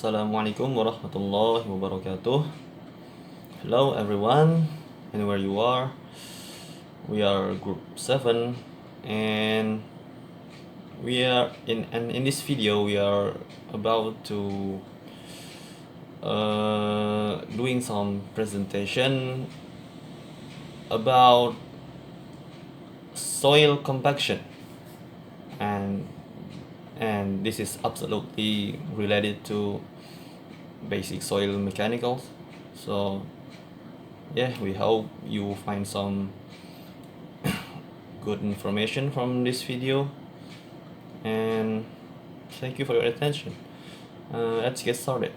Assalamualaikum warahmatullahi wabarakatuh. Hello everyone, anywhere you are. We are group 7 and we are in this video we are about to doing some presentation about soil compaction and this is absolutely related to basic soil mechanicals. So yeah, we hope you find some good information from this video, and thank you for your attention. Let's get started.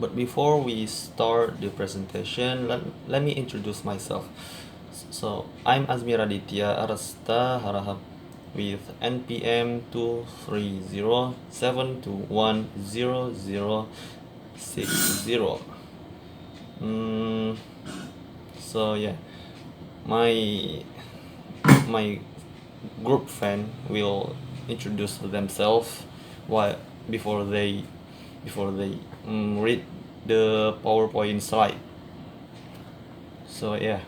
But before we start the presentation, let me introduce myself. So I'm Azmi Raditya Arasta Harahap with NPM 23072100060. So yeah, my group friend will introduce themselves while before they read the PowerPoint slide. So yeah,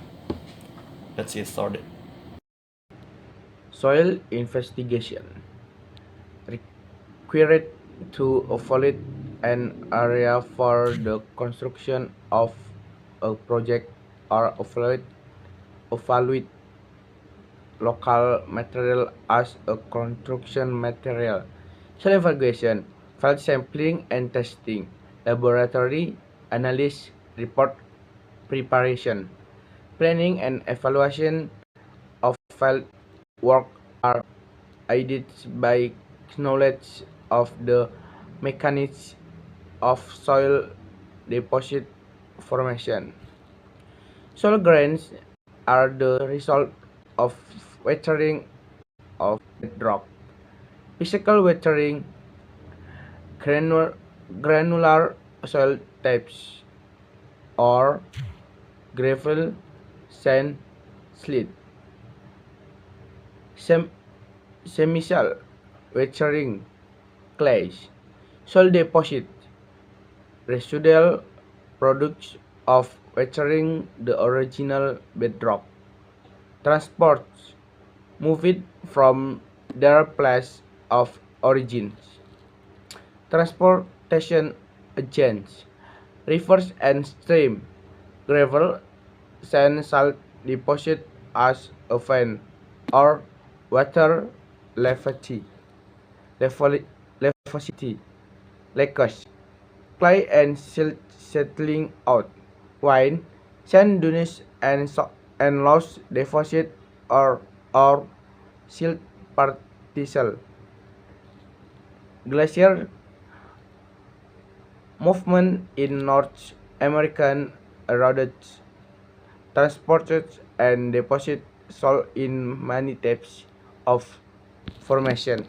let's get started. Soil investigation required to evaluate an area for the construction of a project or evaluate local material as a construction material. Soil evaluation, field sampling and testing, laboratory analysis, report preparation, planning and evaluation of field work are aided by knowledge of the mechanics of soil deposit formation. Soil grains are the result of weathering of bedrock. Physical weathering, granular soil types, or gravel, sand, slate. Semicell weathering, clays. Soil deposit, residual products of weathering the original bedrock. Transport, move it from their place of origin. Transportation agents, rivers and stream, gravel, sand, salt deposit as a fan or water levity, leakage, clay and silt settling out, wine, sand dunes and lost deposit or silt particle. Glacier movement in North American eroded, transported and deposited soil in many types of formation.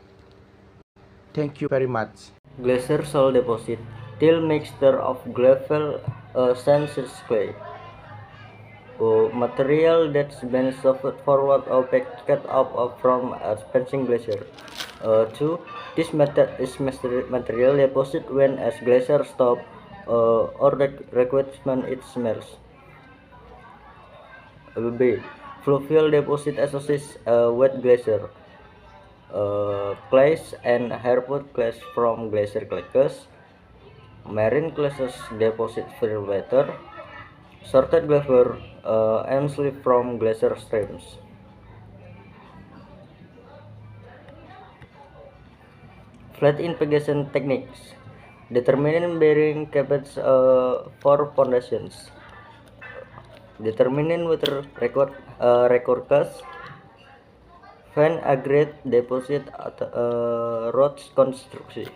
Thank you very much. Glacier soil deposit, till mixture of gravel, sand, clay. Material that's been shoved forward or picked up from a expansion glacier. 2. This method is material deposit when as glacier stop or requirement it smells. B. Fluvial deposit associates wet glacier. Clays and hardwood clays from glacier glaciers. Marine glaciers deposit free water. Sorted gravel and slip from glacier streams. Flat investigation techniques. Determining bearing capacity for foundations. Determining water records. Find aggregate deposit at roads construction.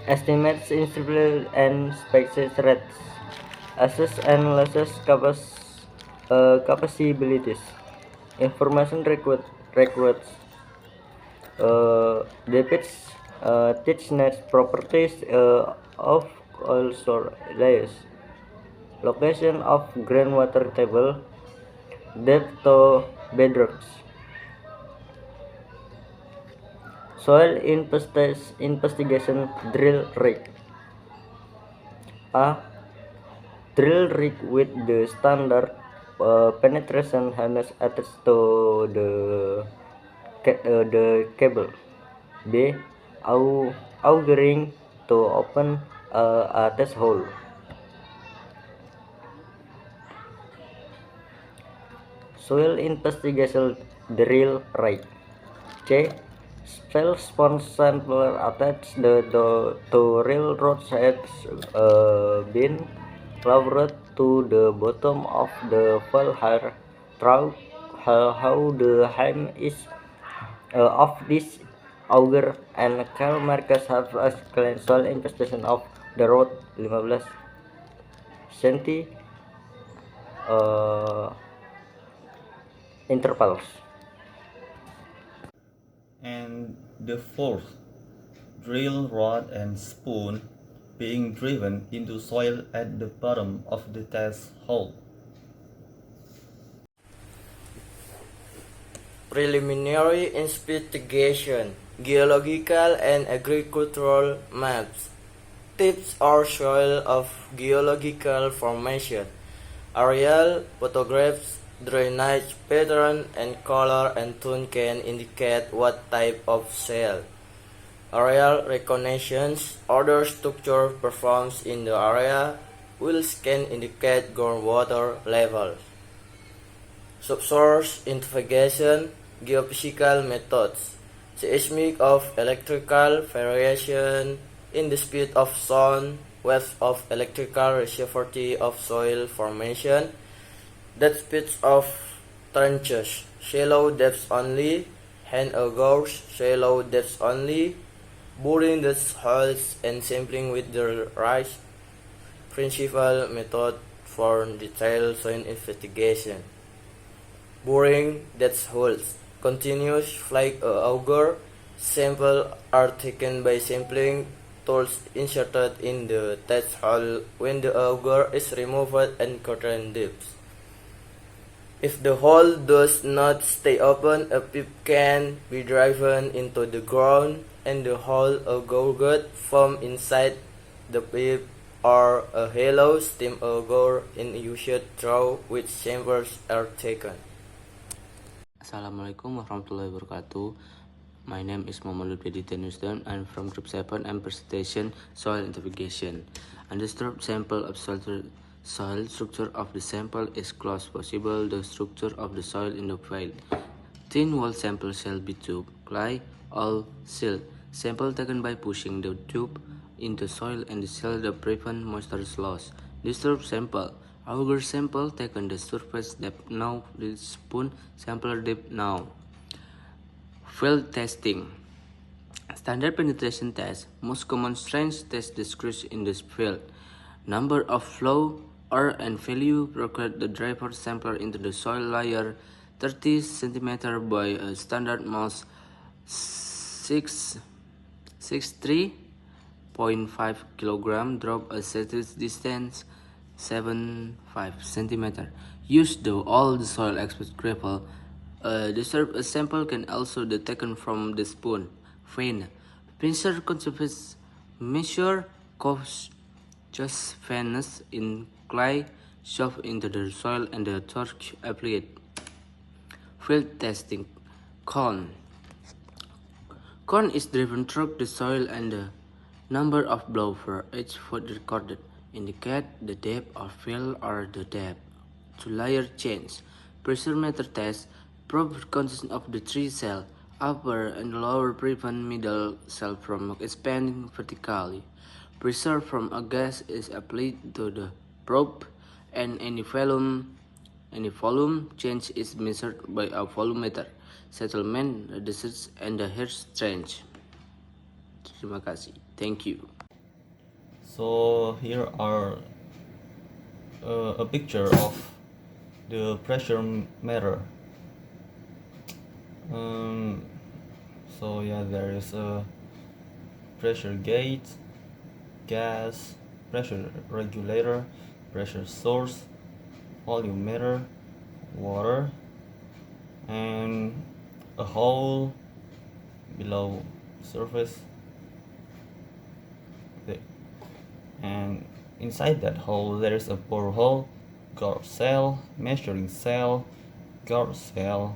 Estimates instability and spaces rates. Assess and analysis capabilities. Information records. Depicts thickness properties of oil layers. Location of groundwater table. Depth to bedrocks. Soil investigation drill rig. A drill rig with the standard penetration harness attached to the cable. B. Augering to open a test hole. Soil investigation drill rig. C. Fell sponge sampler attached to railroad has been lowered to the bottom of the file here. How the hem is of this auger and Karl Marcus have explained soil infestation of the road 15 cm intervals. And the fourth, drill rod and spoon being driven into soil at the bottom of the test hole. Preliminary investigation, geological and agricultural maps, tips or soil of geological formation, aerial photographs, drainage pattern and color and tone can indicate what type of soil. Aerial reconnaissance, other structure performed in the area, will can indicate groundwater levels. Subsource investigation, geophysical methods, seismic of electrical variation in the speed of sound, waves of electrical resistivity of soil formation, depth speeds of trenches, shallow depths only, hand augers, shallow depths only, boring the holes and sampling with the right principal method for detailed soil investigation. Boring depth holes, continuous flight auger, samples are taken by sampling tools inserted in the test hole when the auger is removed and current depth. If the hole does not stay open, a pipe can be driven into the ground and the hole augured from inside the pipe, or a hollow steam auger in used through which samples are taken. Assalamualaikum warahmatullahi wabarakatuh. My name is Muhammad Lutfi Tenusdan. I'm from Group 7 and presentation soil investigation. Undisturbed sample of soil structure of the sample is close possible the structure of the soil in the field. Thin wall sample shall be tube, clay, or silt. Sample taken by pushing the tube into soil and the silt to prevent moisture loss. Disturbed sample. Auger sample taken the surface depth now, the spoon sample depth now. Field testing. Standard penetration test. Most common strength test described in this field. Number of flow, R and value required the driver sampler into the soil layer 30 cm by a standard mass 63.5 kg, drop a set distance 75 cm. Use all the soil exposed gravel. A sample can also be taken from the spoon. Vein. Pincer conservates measure just veins in clay, shove into the soil and the torch applied. Field testing. Cone. Cone is driven through the soil and the number of blows for each foot recorded indicate the depth of fill or the depth. To layer change. Pressure meter test. Probe consist of the three cells, upper and lower prevent middle cell from expanding vertically. Pressure from a gas is applied to the probe and any volume change is measured by a volumeter. Settlement, distance, and the hair strength. Terima kasih. Thank you. So here are a picture of the pressure meter. So yeah, there is a pressure gauge, gas, pressure regulator, pressure source, volume meter, water, and a hole below surface. And inside that hole there is a borehole, guard cell, measuring cell, guard cell,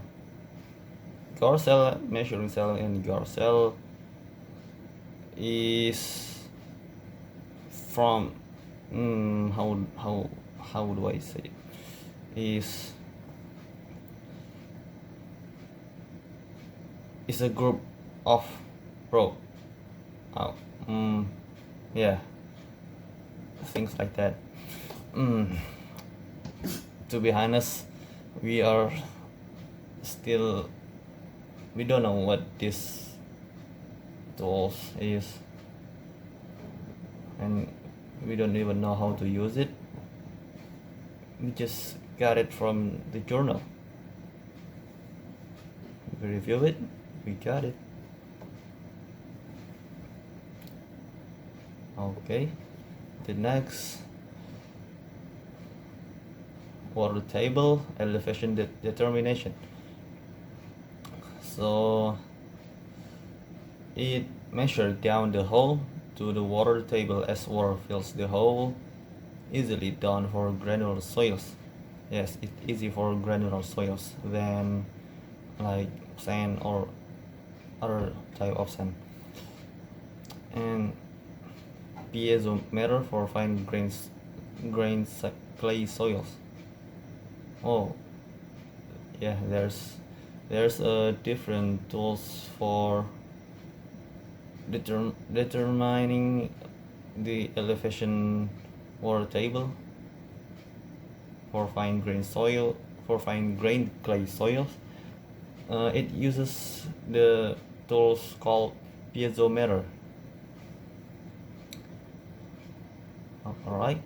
measuring cell, and guard cell is from how do I say it? Is a group of pro oh, yeah, things like that. To be honest, we are still, we don't know what this tools is, and we don't even know how to use it. We just got it from the journal. We review it, we got it. Okay, the next, water table elevation determination. So it measures down the hole to the water table as water fills the hole, easily done for granular soils. Yes, it's easy for granular soils than like sand or other type of sand. And piezometer for fine grains clay soils. Oh yeah, there's different tools for determining the elevation water table for fine grained clay soils. It uses the tools called piezometer. Alright,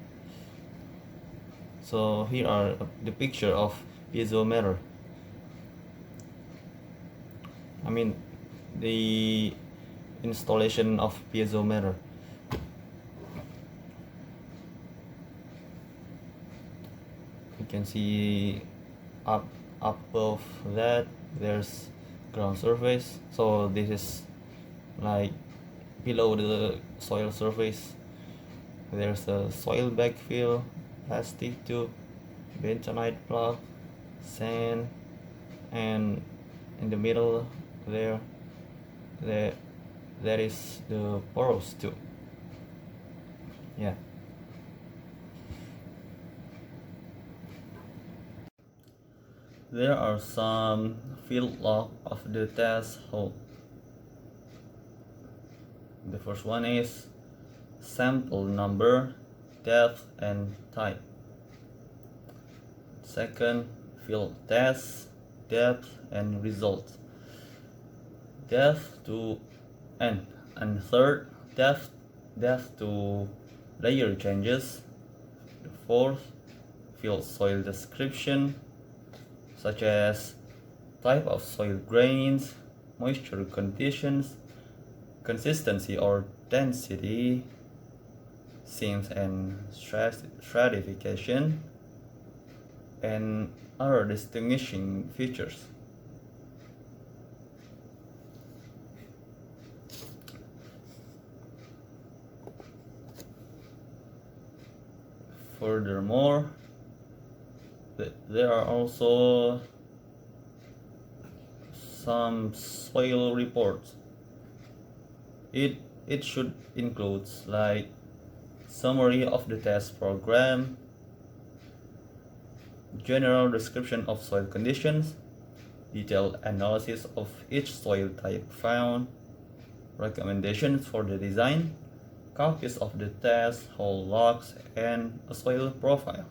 so here are the picture of piezometer. I mean the installation of piezometer. You can see up above that there's ground surface, so this is like below the soil surface. There's a soil backfill, plastic tube, bentonite block, sand, and in the middle there is the porous tube. Yeah. There are some field log of the test hole. The first one is sample number, depth, and type. Second, field test, depth, and result. Depth to n. And third, depth to layer changes. The fourth, field soil description, such as type of soil grains, moisture conditions, consistency or density, seams and stratification, and other distinguishing features. Furthermore, there are also some soil reports. It should include like summary of the test program, general description of soil conditions, detailed analysis of each soil type found, recommendations for the design, copies of the test hole logs, and a soil profile.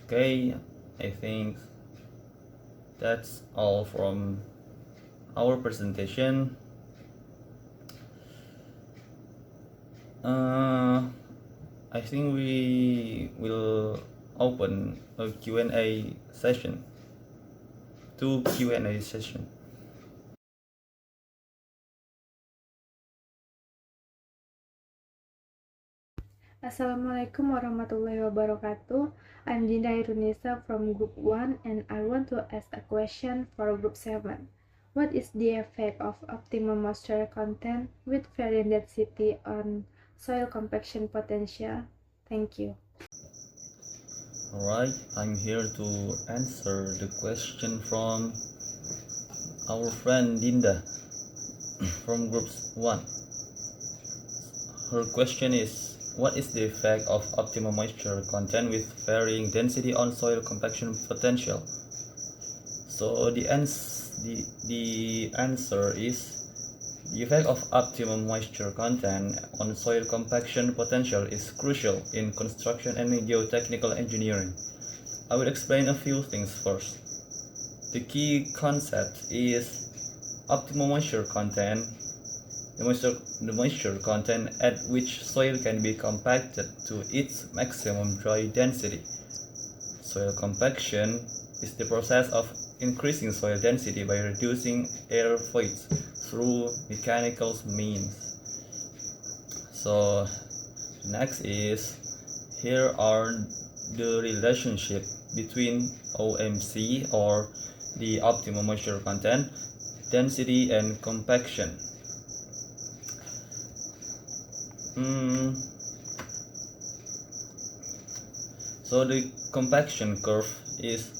Okay, I think that's all from our presentation. I think we will open a Q&A session. 2 Q&A session. Assalamualaikum warahmatullahi wabarakatuh. I'm Dinda Irunisa from Group 1 and I want to ask a question for Group 7. What is the effect of optimum moisture content with varying density on soil compaction potential? Thank you. Alright, I'm here to answer the question from our friend Linda from group 1. Her question is, what is the effect of optimum moisture content with varying density on soil compaction potential? So the answer is, the effect of optimum moisture content on soil compaction potential is crucial in construction and geotechnical engineering. I will explain a few things first. The key concept is optimum moisture content, the moisture content at which soil can be compacted to its maximum dry density. Soil compaction is the process of increasing soil density by reducing air voids through mechanical means. So next is, here are the relationship between OMC, or the optimum moisture content, density and compaction. So the compaction curve is,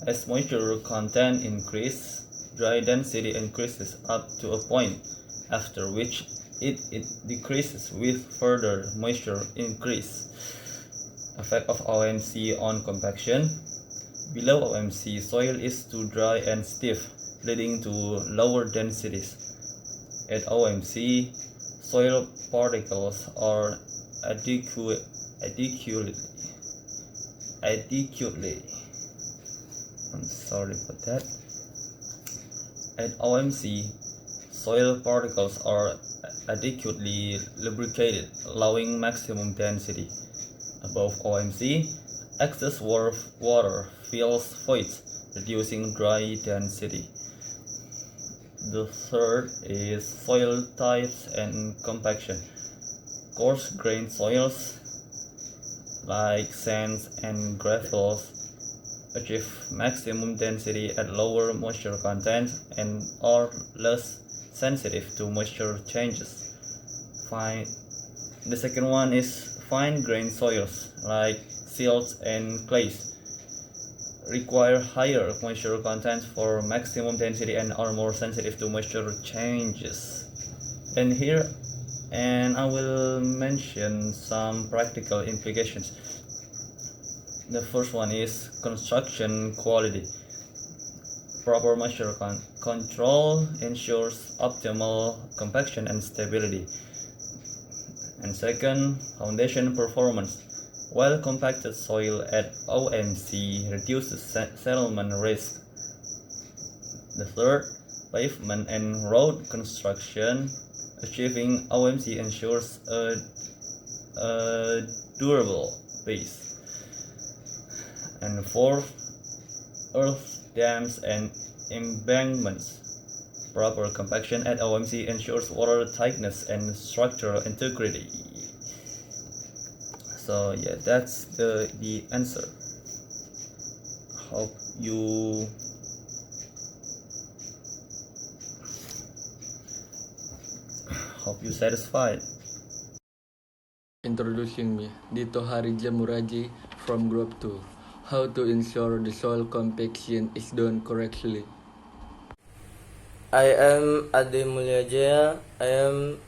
as moisture content increases, dry density increases up to a point, after which it decreases with further moisture increase. Effect of OMC on compaction. Below OMC, soil is too dry and stiff, leading to lower densities. At OMC, soil particles are adequately I'm sorry for that. At OMC, soil particles are adequately lubricated, allowing maximum density. Above OMC, excess water fills voids, reducing dry density. The third is soil types and compaction. Coarse-grained soils like sands and gravels achieve maximum density at lower moisture content and are less sensitive to moisture changes. The second one is fine-grained soils like silts and clays require higher moisture content for maximum density and are more sensitive to moisture changes. And I will mention some practical implications. The first one is construction quality. Proper moisture control ensures optimal compaction and stability. And second, foundation performance. Well compacted soil at OMC reduces settlement risk. The third, pavement and road construction. Achieving OMC ensures a durable base. And fourth, earth dams and embankments. Proper compaction at OMC ensures water tightness and structural integrity. So yeah, that's the answer. Hope you satisfied. Introducing me, Dito Harija Muraji from Group 2. How to ensure the soil compaction is done correctly. I am Ade Mulyajaya. I am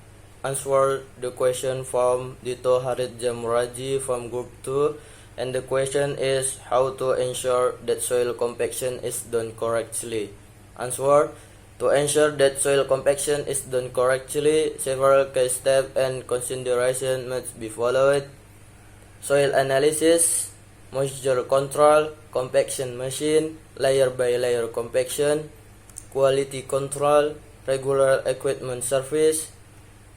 answer the question from Dito Haridja Muraji from Group 2, and the question is how to ensure that soil compaction is done correctly. Answer: to ensure that soil compaction is done correctly, several key steps and considerations must be followed. Soil analysis, moisture control, compaction machine, layer by layer compaction, quality control, regular equipment service,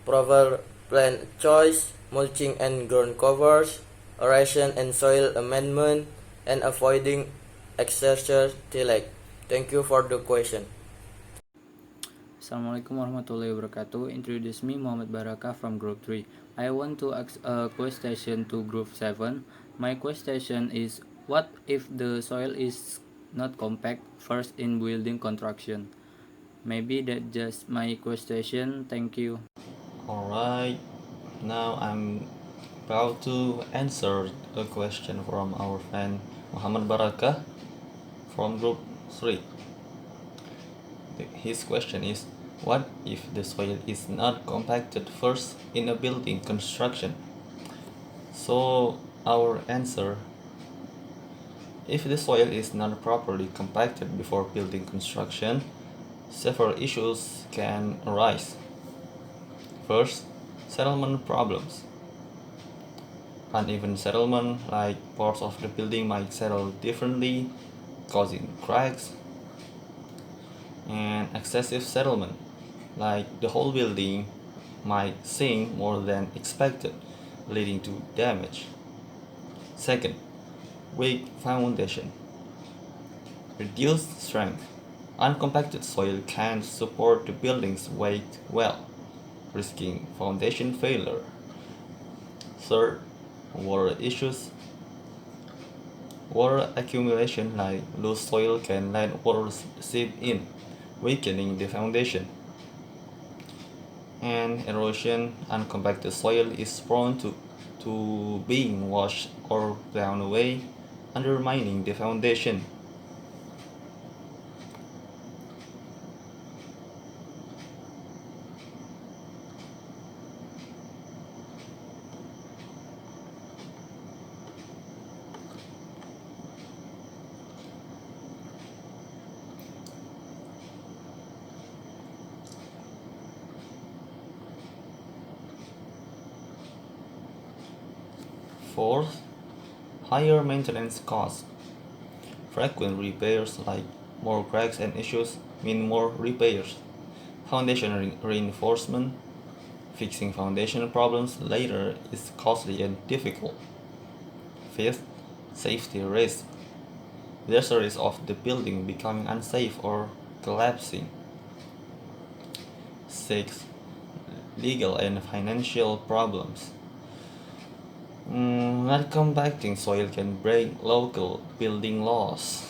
proper plant choice, mulching and ground covers, aeration and soil amendment, and avoiding excessive tillage. Thank you for the question. Assalamualaikum warahmatullahi wabarakatuh. Introduce me Muhammad Baraka from Group 3. I want to ask a question to Group 7. My question is, what if the soil is not compact first in building construction? Maybe that's just my question. Thank you. Alright, now I'm about to answer a question from our friend Muhammad Barakah from group 3. His question is, what if the soil is not compacted first in a building construction? So our answer, if the soil is not properly compacted before building construction, several issues can arise. First, settlement problems. Uneven settlement, like parts of the building might settle differently, causing cracks. And excessive settlement, like the whole building might sink more than expected, leading to damage. Second, weak foundation. Reduced strength. Uncompacted soil can't support the building's weight well, risking foundation failure. Third, water issues. Water accumulation, like loose soil, can let water seep in, weakening the foundation. And erosion, uncompacted soil is prone to being washed or blown away, undermining the foundation. Fourth, higher maintenance costs. Frequent repairs, like more cracks and issues, mean more repairs. Foundation reinforcement. Fixing foundation problems later is costly and difficult. Fifth, safety risk. There's a risk of the building becoming unsafe or collapsing. Sixth, legal and financial problems. Not compacting soil can break local building laws,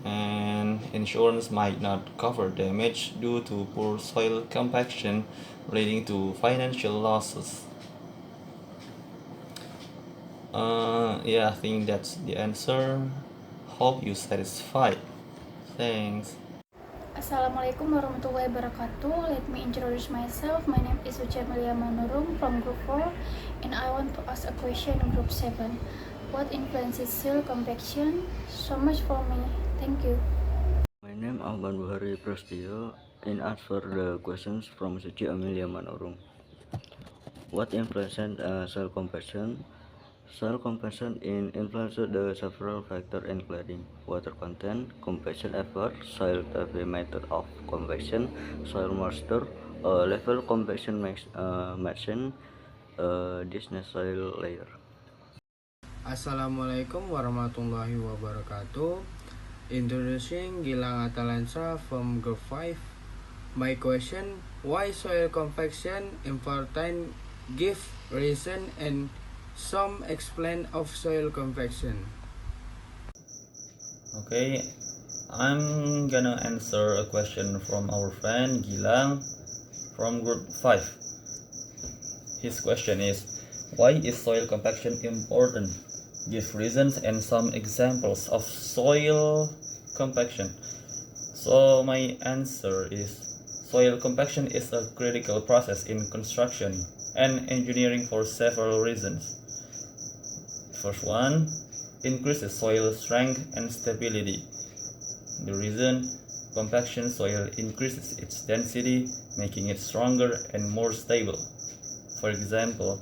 and insurance might not cover damage due to poor soil compaction, leading to financial losses. Yeah, I think that's the answer. Hope you satisfied. Thanks. Assalamualaikum warahmatullahi wabarakatuh. Let me introduce myself. My name is Uci Amelia Manurung from Group 4, and I want to ask a question in Group 7. What influences soil compaction? So much for me. Thank you. My name is Ahmad Buhari Prasetyo, and answer the questions from Suci Amelia Manurung. What influences soil compaction? Soil compaction influences the several factors including water content, compaction effort, soil type method of compaction, soil moisture, level compaction machine, distance soil layer. Assalamualaikum warahmatullahi wabarakatuh. Introducing Gilang Atalansa from Group 5. My question, why soil compaction important? Give reason and some explain of soil compaction. Okay, I'm gonna answer a question from our friend Gilang from group 5. His question is, why is soil compaction important? Give reasons and some examples of soil compaction. So my answer is, soil compaction is a critical process in construction and engineering for several reasons. First one, increases soil strength and stability. The reason, compaction soil increases its density, making it stronger and more stable. For example,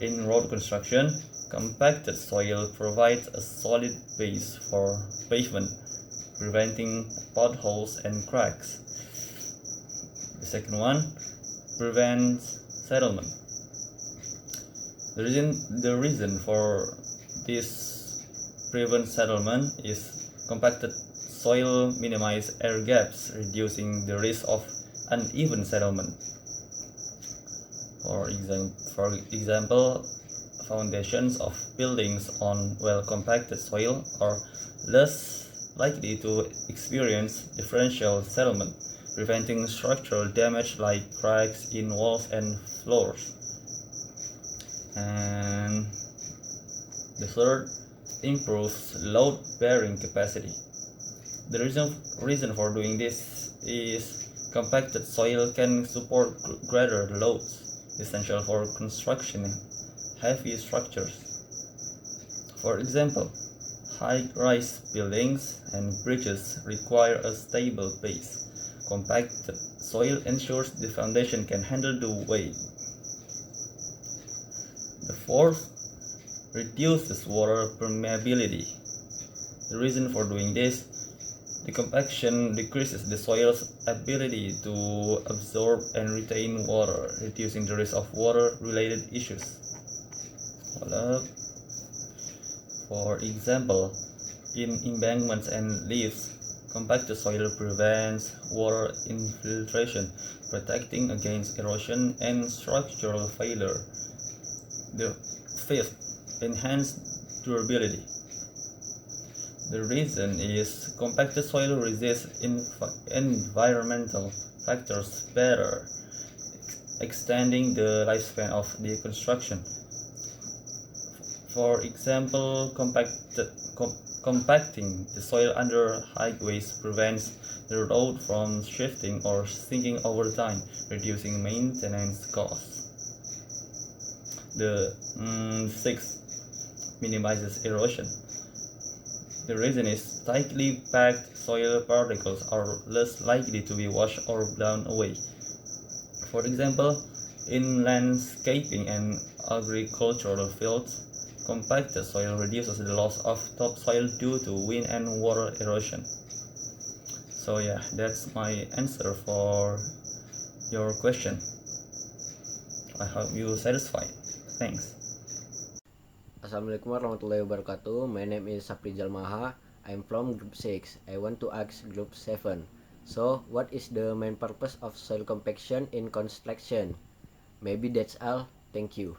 in road construction, compacted soil provides a solid base for pavement, preventing potholes and cracks. The second one, prevents settlement. The reason for this prevent settlement is compacted soil minimize air gaps, reducing the risk of uneven settlement. For example, foundations of buildings on well-compacted soil are less likely to experience differential settlement, preventing structural damage like cracks in walls and floors. And the third, improves load-bearing capacity. The reason for doing this is compacted soil can support greater loads, essential for construction heavy structures. For example, high-rise buildings and bridges require a stable base. Compacted soil ensures the foundation can handle the weight. The fourth, reduces water permeability. The reason for doing this, the compaction decreases the soil's ability to absorb and retain water, reducing the risk of water-related issues. For example, in embankments and levees, compacted soil prevents water infiltration, protecting against erosion and structural failure. The fifth, enhanced durability. The reason is compacted soil resists environmental factors better, extending the lifespan of the construction. For example, compacting the soil under highways prevents the road from shifting or sinking over time, reducing maintenance costs. The sixth, minimizes erosion. The reason is tightly packed soil particles are less likely to be washed or blown away. For example, in landscaping and agricultural fields, compacted soil reduces the loss of topsoil due to wind and water erosion. So yeah, that's my answer for your question. I hope you satisfied. Thanks. Assalamualaikum warahmatullahi wabarakatuh. My name is Saprijal Maha. I'm from Group 6. I want to ask Group 7. So, what is the main purpose of soil compaction in construction? Maybe that's all. Thank you.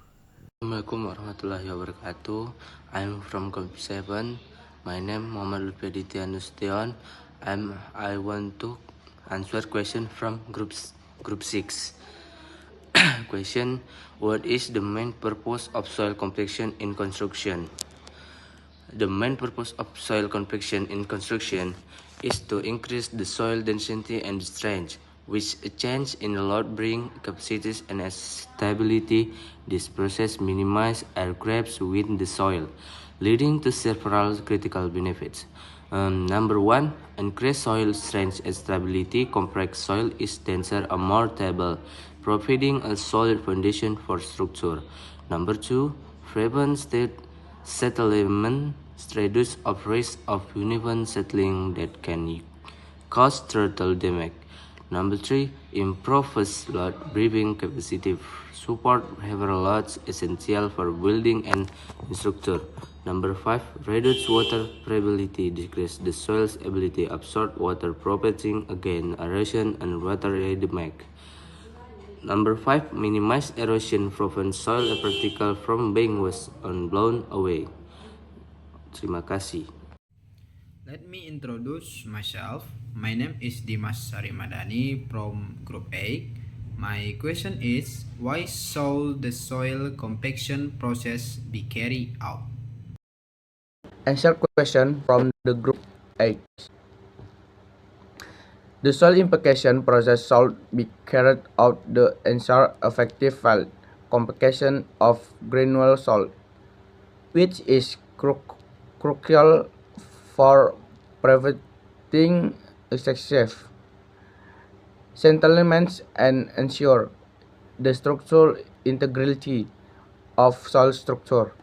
Assalamualaikum warahmatullahi wabarakatuh. I'm from Group 7. My name Muhammad Lutfi Aditya Nasution. I want to answer question from Group 6. Question: what is the main purpose of soil compaction in construction? The main purpose of soil compaction in construction is to increase the soil density and strength, which a change in the load-bearing capacities and stability. This process minimizes air gaps within the soil, leading to several critical benefits. Number 1, increase soil strength and stability. Compact soil is denser and more stable, providing a solid foundation for structure. Number 2, prevents settlement, reduce of risk of uneven settling that can cause structural damage. Number 3, improves load-bearing capacity, support heavier loads essential for building and structure. Number 5, reduce water permeability, decrease the soil's ability to absorb water, protecting against erosion and water damage. Number 5, minimize erosion, prevent soil particle from being washed and blown away. Terima kasih. Let me introduce myself. My name is Dimas Sarimadani from Group 8. My question is, why should the soil compaction process be carried out? Answer question from the Group 8. The soil compaction process should be carried out to ensure effective field compaction of granular soil, which is crucial for preventing excessive settlements and ensure the structural integrity of soil structure.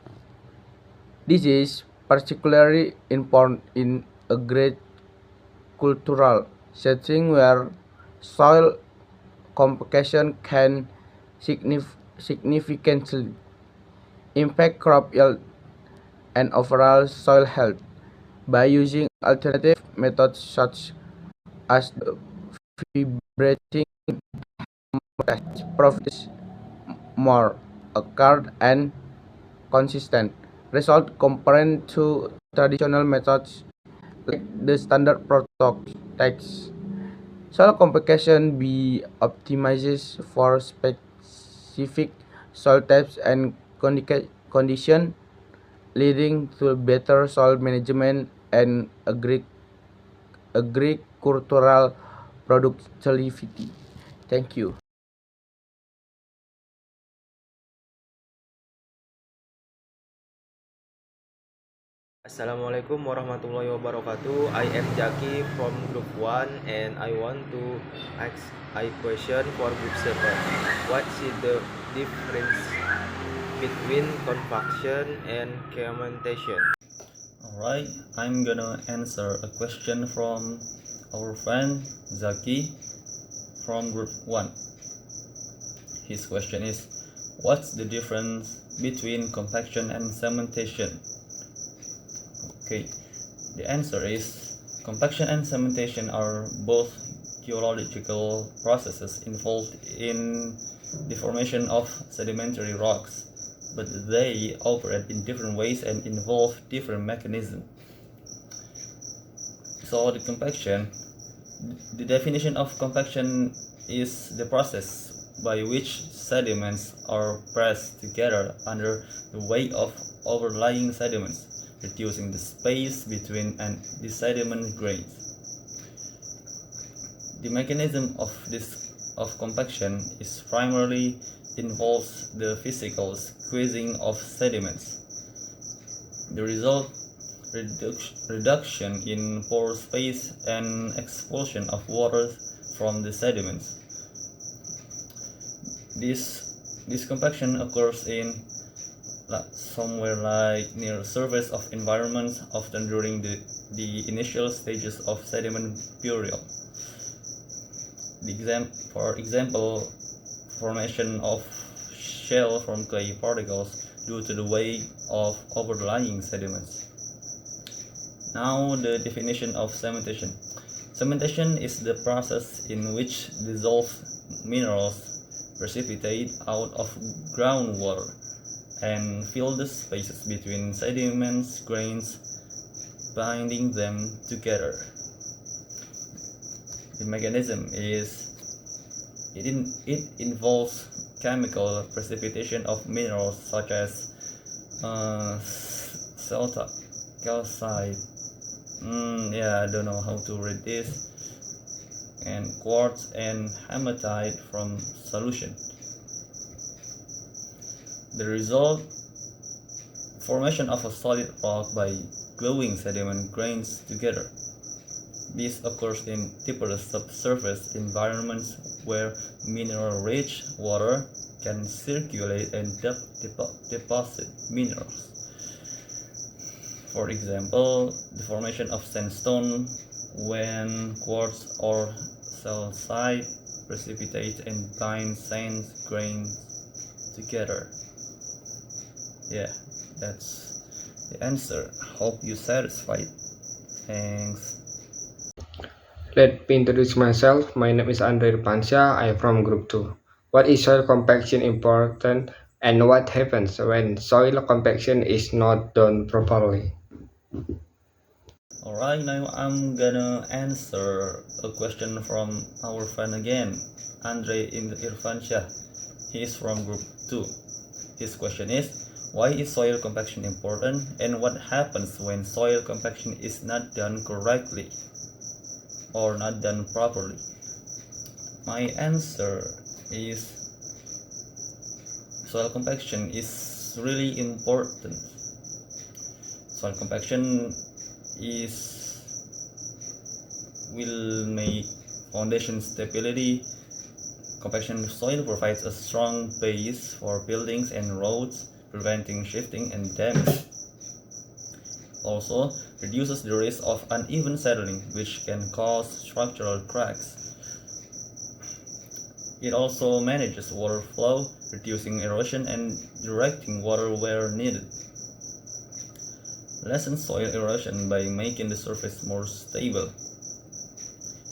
This is particularly important in agricultural setting where soil compaction can significantly impact crop yield and overall soil health. By using alternative methods such as the vibrating mulch provides more accurate and consistent result compared to traditional methods like the standard protects. soil compaction be optimized for specific soil types and condition, leading to better soil management and agricultural productivity. Thank you. Assalamualaikum warahmatullahi wabarakatuh. I am Jaki from Group 1 and I want to ask a question for Group 7. What is the difference between compaction and cementation? Alright, I'm gonna answer a question from our friend Zaki from Group 1. His question is, what's the difference between compaction and cementation? Okay, the answer is compaction and cementation are both geological processes involved in the formation of sedimentary rocks, but they operate in different ways and involve different mechanisms. So the definition of compaction is the process by which sediments are pressed together under the weight of overlying sediments, reducing the space between the sediment grains. The mechanism of compaction is primarily involves the physical squeezing of sediments. The result reduction in pore space and expulsion of water from the sediments. This compaction occurs in somewhere like near the surface of environments, often during the initial stages of sediment burial. For example, formation of shell from clay particles due to the weight of overlying sediments. Now the definition of cementation. Cementation is the process in which dissolved minerals precipitate out of groundwater and fill the spaces between sediments grains, binding them together. The mechanism it involves chemical precipitation of minerals such as celta, calcite, I don't know how to read this, and quartz and hematite from solution. The result, formation of a solid rock by gluing sediment grains together. This occurs in deeper subsurface environments where mineral-rich water can circulate and deposit minerals. For example, the formation of sandstone when quartz or calcite precipitate and bind sand grains together. Yeah, that's the answer. Hope you satisfied. Thanks. Let me introduce myself. My name is Andre Pansya. I am from Group 2. What is soil compaction important and what happens when soil compaction is not done properly? Alright, now I'm gonna answer a question from our friend again, Andre Irfansyah. He is from Group 2. His question is, why is soil compaction important and what happens when soil compaction is not done correctly or not done properly? My answer is soil compaction is really important. Soil compaction will make foundation stability. Compaction soil provides a strong base for buildings and roads, preventing shifting and damage. Also, reduces the risk of uneven settling, which can cause structural cracks. It also manages water flow, reducing erosion and directing water where needed. Lessens soil erosion by making the surface more stable,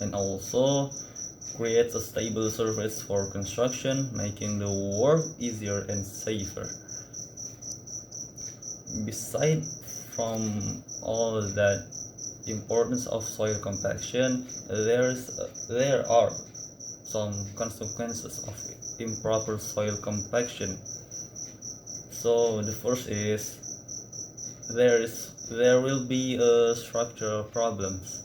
and also creates a stable surface for construction, making the work easier and safer. Beside from all that, importance of soil compaction, there are some consequences of improper soil compaction. So the first is there will be structural problems.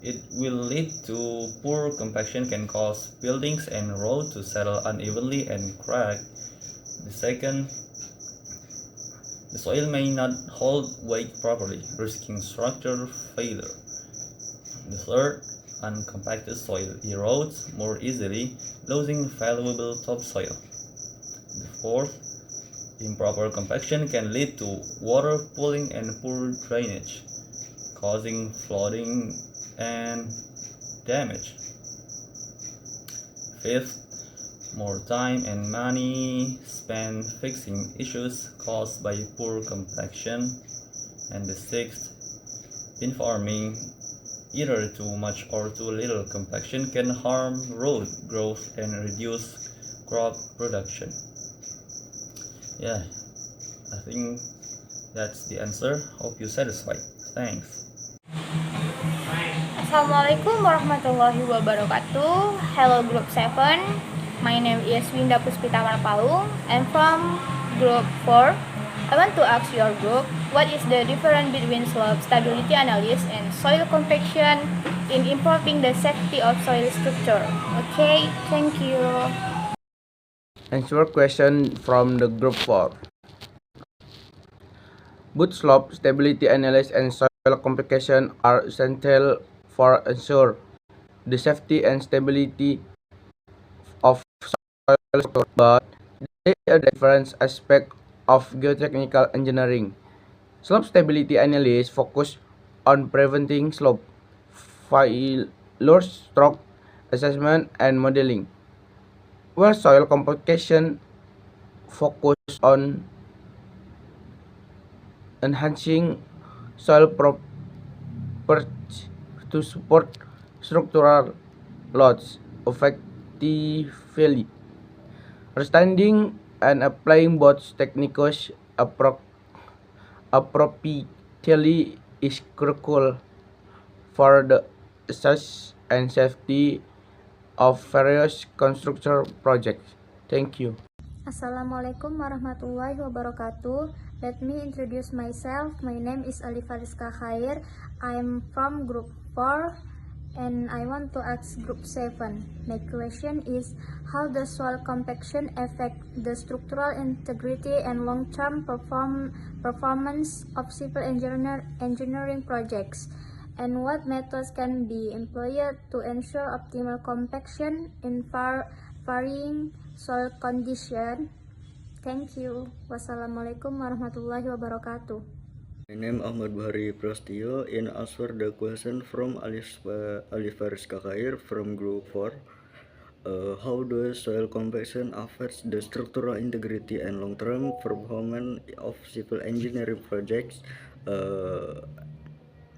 It will lead to poor compaction can cause buildings and roads to settle unevenly and crack. The second, the soil may not hold weight properly, risking structural failure. The third, uncompacted soil erodes more easily, losing valuable topsoil. The fourth, improper compaction can lead to water pooling and poor drainage, causing flooding and damage. Fifth, more time and money spent fixing issues caused by poor compaction. And the sixth, in farming, either too much or too little compaction can harm root growth and reduce crop production. Yeah, I think that's the answer. Hope you're satisfied. Thanks. Assalamualaikum warahmatullahi wabarakatuh. Hello Group 7. My name is Winda Puspita Marpalung. I'm from Group 4. I want to ask your group, what is the difference between slope stability analysis and soil compaction in improving the safety of soil structure? Okay, thank you. Answer question from the group 4. Both slope stability analysis and soil compaction are essential for ensure the safety and stability of soil structure, but they are different aspects of geotechnical engineering. Slope stability analysis focus on preventing slope failures, stroke assessment, and modeling, where soil compaction focus on enhancing soil properties to support structural loads effectively. Understanding and applying both techniques appropriately is crucial for the success and safety of various construction projects. Thank you. Assalamualaikum warahmatullahi wabarakatuh. Let me introduce myself. My name is Alifa Rizka Khair. I'm from Group 4 and I want to ask Group 7. My question is, how does soil compaction affect the structural integrity and long-term performance of civil engineering projects? And what methods can be employed to ensure optimal compaction in varying soil conditions? Thank you. Wassalamualaikum warahmatullahi wabarakatuh. My name Ahmad Buhari Prastio and answer the question from Alifa Rizka Khair from Group 4. How does soil compaction affects the structural integrity and long-term performance of civil engineering projects?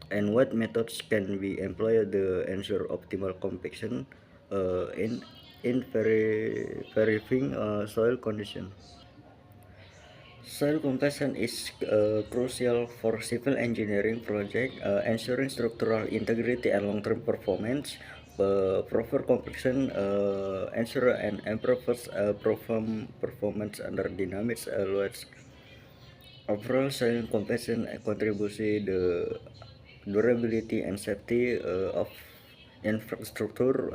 And what methods can be employed to ensure optimal compaction in varying soil conditions? Soil compaction is crucial for civil engineering projects, ensuring structural integrity and long-term performance. Proper compaction ensure and improves performance under dynamic loads. Overall, soil compaction contributes the durability and safety of infrastructure,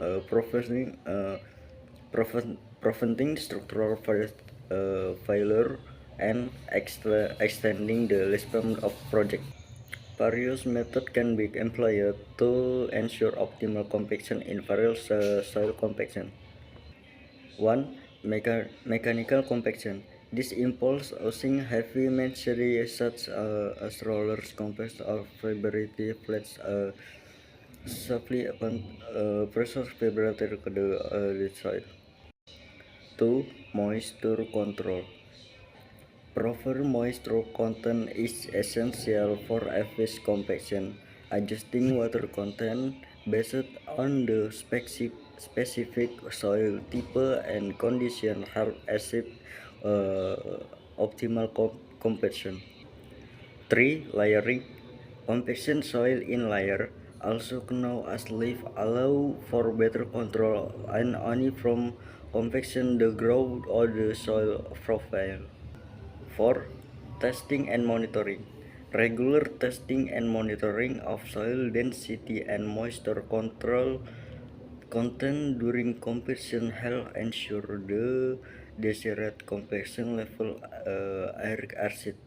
preventing structural failure and extending the lifespan of project. Various methods can be employed to ensure optimal compaction in various soil compaction. 1. Mechanical compaction. This involves using heavy machinery such as rollers, compact or vibrating plates safely upon pressure vibrator to the soil. 2. Moisture control. Proper moisture content is essential for efficient compaction. Adjusting water content based on the specific soil type and condition help achieve optimal compaction. 3. Layering. Compaction soil in layer, also known as leaf, allow for better control and only from compaction the growth of the soil profile. 4. Testing and monitoring. Regular testing and monitoring of soil density and moisture content during compaction help ensure the desired compaction level accurate.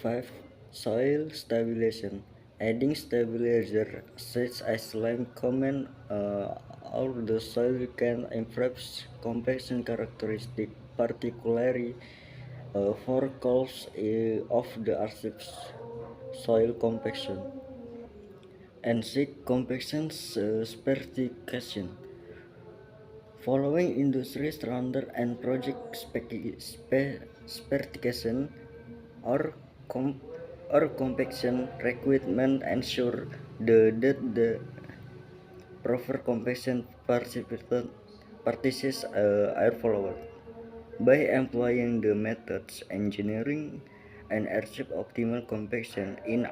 5. Soil stabilization. Adding stabilizer such as lime comment or the soil can improve compaction characteristic, particularly for calls of the arsenic soil compaction. And 6. Compaction certification. Following industry standard and project specification or compaction requirement ensure that the proper compaction practices are followed. By employing the methods engineering and achieve optimal compaction in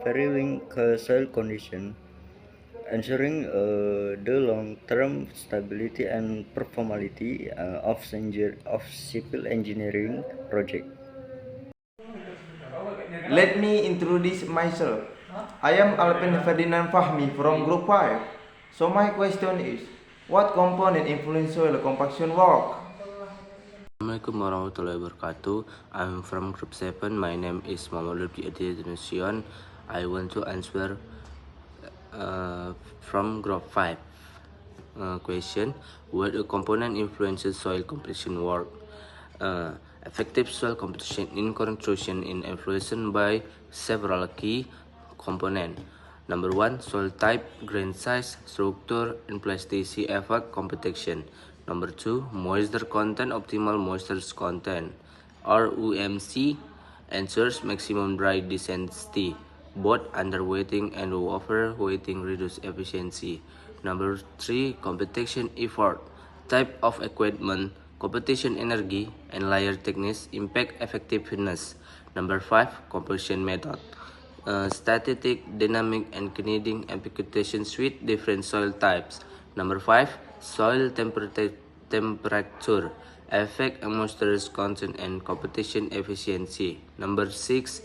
varying soil condition, ensuring the long-term stability and performability of civil engineering project. Let me introduce myself. I am Alpen Ferdinand Fahmi from Group 5. So my question is, what component influence soil compaction work? Assalamualaikum warahmatullahi wabarakatuh. I'm from Group 7. My name is Muhammad Lutfi Adi Denusion. I want to answer from Group 5 question. What a component influences soil compaction work? Effective soil compaction in construction is influenced by several key components. Number 1, soil type, grain size, structure, and plasticity affect compaction. Number 2, moisture content, optimal moisture content, or UMC, ensures maximum dry density. Both underweighting and overweighting reduce efficiency. Number 3, competition effort, type of equipment, competition energy, and layer techniques impact effectiveness. Number 5, compaction method, static, dynamic, and kinetic applications with different soil types. Number 5, soil temperature, affect moisture content and competition efficiency. Number 6,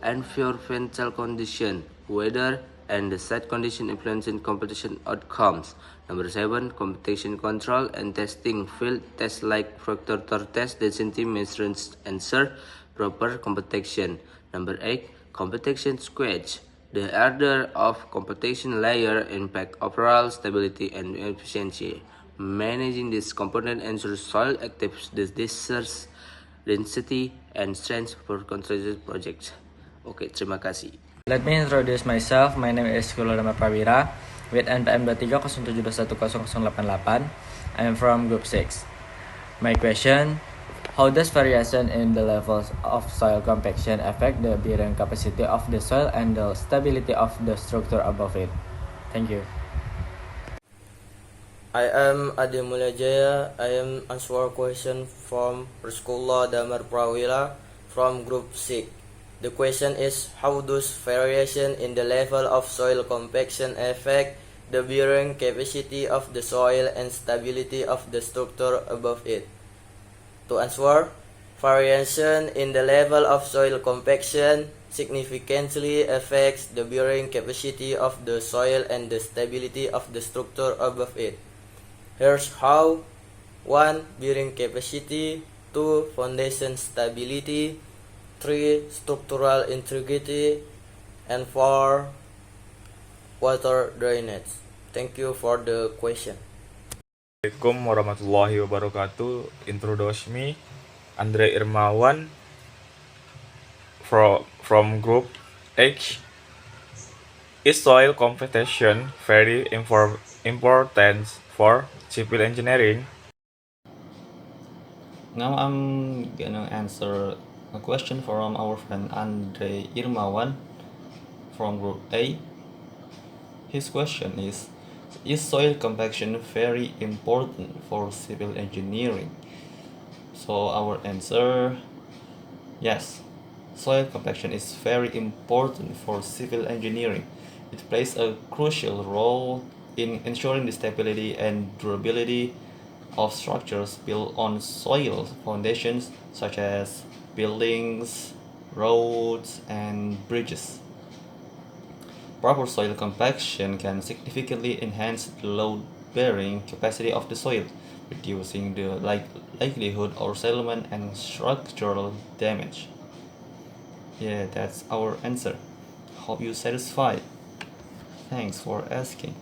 environmental condition, weather and the site condition influencing competition outcomes. Number 7, competition control and testing, field tests like factor test, density measurements ensure proper competition. Number 8, competition squelch, the order of competition layer impact overall stability and efficiency. Managing this component ensures soil active discharge, density, and strength for construction projects. Oke, terima kasih. Let me introduce myself. My name is Kulodama Prawira with NPM 23071088. I am from Group 6. My question, how does variation in the levels of soil compaction affect the bearing capacity of the soil and the stability of the structure above it? Thank you. I am Ade Mulyajaya. I am answer question from Persekolah Damar Prawira from Group 6. The question is, how does variation in the level of soil compaction affect the bearing capacity of the soil and stability of the structure above it? To answer, variation in the level of soil compaction significantly affects the bearing capacity of the soil and the stability of the structure above it. Here's how: 1. Bearing capacity, 2. Foundation stability, 3. Structural integrity, and 4. Water drainage. Thank you for the question. Assalamualaikum warahmatullahi wabarakatuh. Introduce me, Andre Irmawan from Group H. Is soil competition very important for civil engineering? Now I'm gonna answer a question from our friend Andre Irmawan from Group A. His question is soil compaction very important for civil engineering? So our answer, yes. Soil compaction is very important for civil engineering. It plays a crucial role in ensuring the stability and durability of structures built on soil foundations such as buildings, roads, and bridges. Proper soil compaction can significantly enhance the load-bearing capacity of the soil, reducing the likelihood of settlement and structural damage. Yeah, that's our answer. Hope you satisfied. Thanks for asking.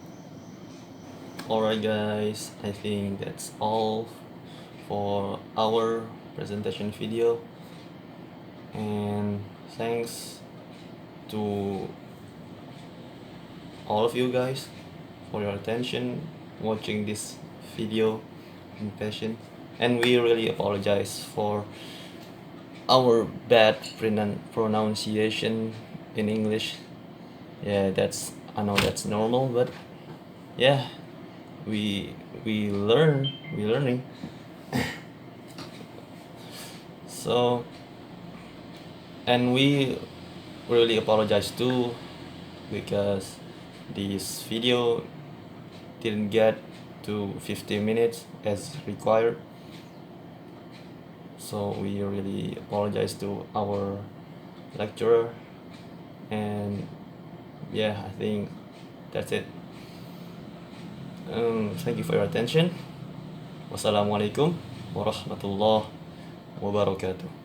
Alright guys, I think that's all for our presentation video, and thanks to all of you guys for your attention watching this video in passion, and we really apologize for our bad pronunciation in English. Yeah, I know that's normal, but yeah, we learning. So, and we really apologize too because this video didn't get to 50 minutes as required. So we really apologize to our lecturer, and yeah, I think that's it. Thank you for your attention. Wassalamualaikum warahmatullahi wabarakatuh.